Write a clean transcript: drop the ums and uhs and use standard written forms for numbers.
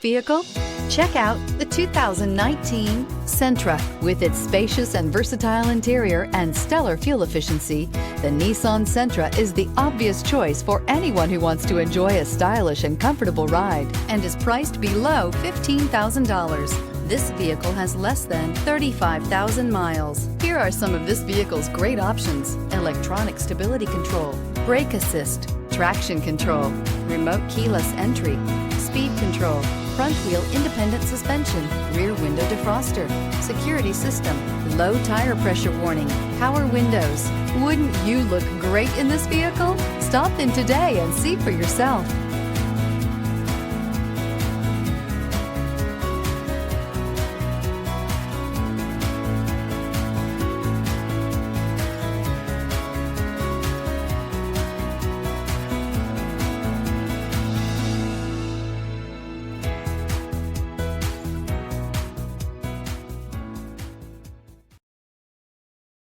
vehicle? Check out the 2019 Sentra. With its spacious and versatile interior and stellar fuel efficiency, the Nissan Sentra is the obvious choice for anyone who wants to enjoy a stylish and comfortable ride and is priced below $15,000. This vehicle has less than 35,000 miles. Here are some of this vehicle's great options: electronic stability control, brake assist, traction control, remote keyless entry, speed control, front wheel independent suspension, rear window defroster, security system, low tire pressure warning, power windows. Wouldn't you look great in this vehicle? Stop in today and see for yourself.